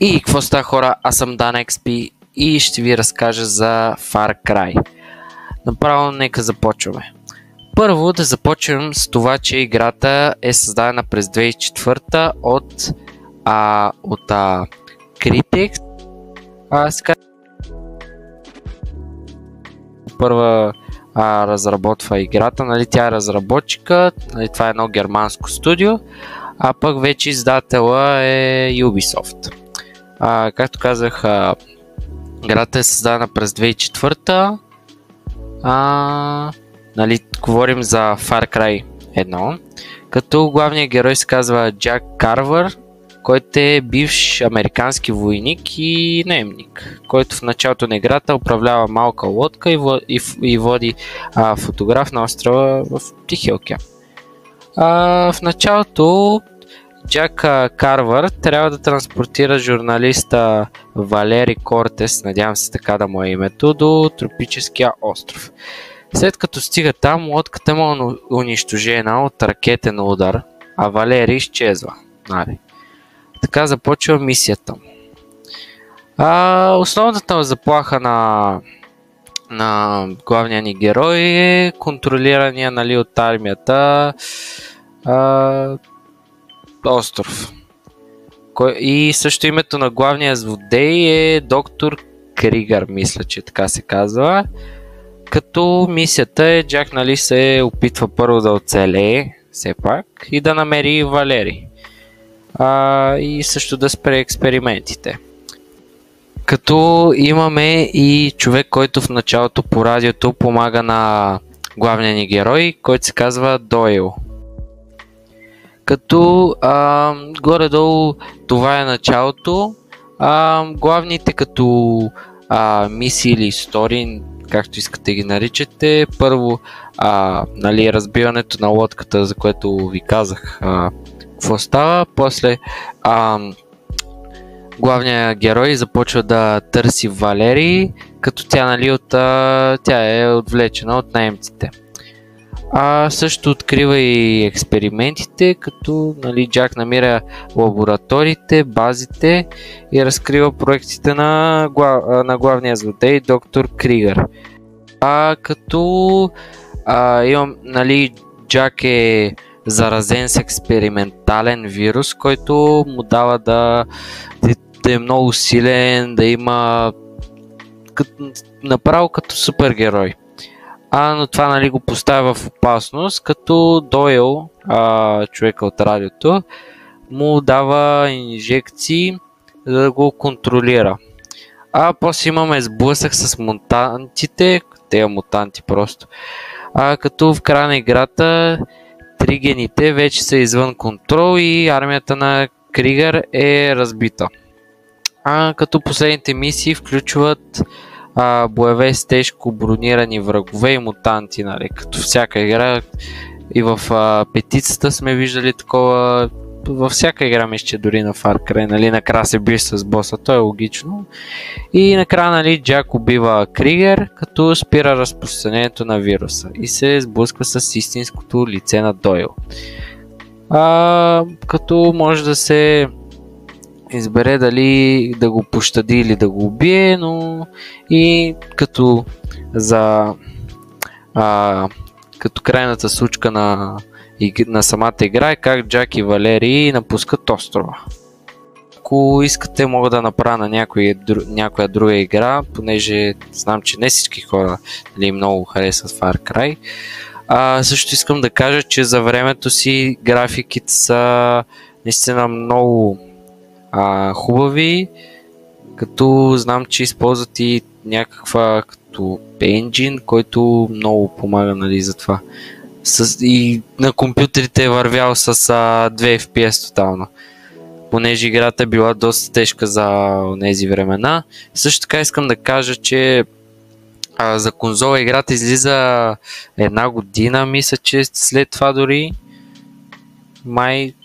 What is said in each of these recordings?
И какво става, хора? Аз съм Dan XP и ще ви разкажа за Far Cry. Направо нека започваме. Първо да започнем с това, че играта е създадена през 2004 от Crytek. Първа разработва играта, нали, тя е разработчика, нали, това е едно германско студио, а пък вече издателя е Ubisoft. Както казах, играта е създадена през 2004. Нали, говорим за Far Cry 1, като главният герой се казва Джак Карвер, който е бивш американски войник и наемник, който в началото на играта управлява малка лодка и води фотограф на острова в Тихия океан. В началото Джак Карвер трябва да транспортира журналиста Валери Кортес, надявам се така да му е името, до тропическия остров. След като стига там, лодката му е унищожена от ракетен удар, а Валери изчезва. Нали. Така започва мисията му. Основната заплаха на главния ни герой е контролирания, нали, от армията остров. И също името на главния злодей е доктор Кригър, мисля, че така се казва. Като мисията е, Джак, нали, се опитва първо да оцелее, все пак, и да намери Валери. И също да спре експериментите. Като имаме и човек, който в началото по радиото помага на главния ни герой, който се казва Дойл. Като горе-долу това е началото. Главните като мисии или истории, както искате ги наричате, първо нали, разбиването на лодката, за което ви казах какво става, после главният герой започва да търси Валери, като тя, нали, тя е отвлечена от наемците. Също открива и експериментите, като, нали, Джак намира лабораториите, базите и разкрива проектите на главния злодей доктор Кригър. Като нали, Джак е заразен с експериментален вирус, който му дава да е много силен, да има направо като супергерой. Но това, нали, го поставя в опасност, като Дойл, човека от радиото, му дава инжекции, за да го контролира. После имаме сблъсък с мутантите, те мутанти просто. Като в края на играта тригените вече са извън контрол и армията на Кригър е разбита. Като последните мисии включват боеве с тежко бронирани врагове и мутанти, нали, като всяка игра. И в петицата сме виждали такова, във всяка игра, мисля, дори на Far Cry, нали, накрая се биш с боса, то е логично. И накрая, нали, Джак убива Кригър, като спира разпространението на вируса и се сблъсква с истинското лице на Дойл. Като може да се избере дали да го пощади или да го убие, но и като като крайната случка на самата игра е как Джак и Валери напускат острова. Ако искате, мога да направя на някоя друга игра, понеже знам, че не всички хора, нали, много харесват Far Cry. Също искам да кажа, че за времето си графиките са наистина много хубави, като знам, че използват и някаква като енджин, който много помага, нали, за това. И на компютрите е вървял с 2 FPS тотално, понеже играта е била доста тежка за тези времена. Също така искам да кажа, че за конзола играта излиза една година, мисля, че след това дори.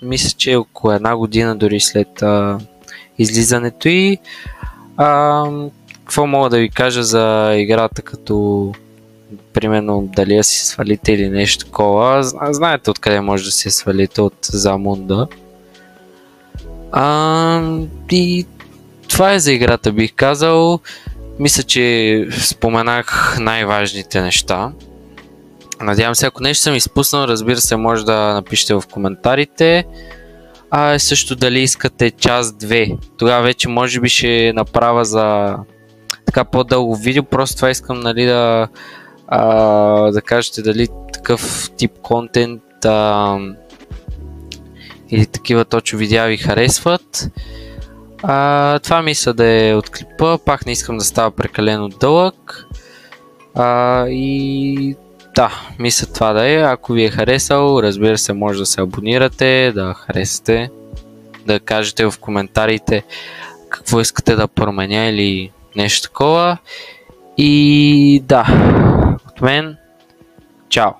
Мисля, че около една година дори след излизането и какво мога да ви кажа за играта, като примерно дали я си свалите или нещо такова. Знаете откъде може да си свалите, от Замунда. И това е за играта, бих казал. Мисля, че споменах най-важните неща. Надявам се, ако нещо съм изпуснал, разбира се, може да напишете в коментарите. Също дали искате част 2. Тогава вече може би ще направя за така по-дълго видео. Просто това искам, нали, да кажете дали такъв тип контент или такива точно видеа ви харесват. Това мисля да е от клипа. Пак не искам да става прекалено дълъг. И да, мисля това да е. Ако ви е харесал, разбира се, може да се абонирате, да харесате, да кажете в коментарите какво искате да променя или нещо такова. И да, от мен, чао!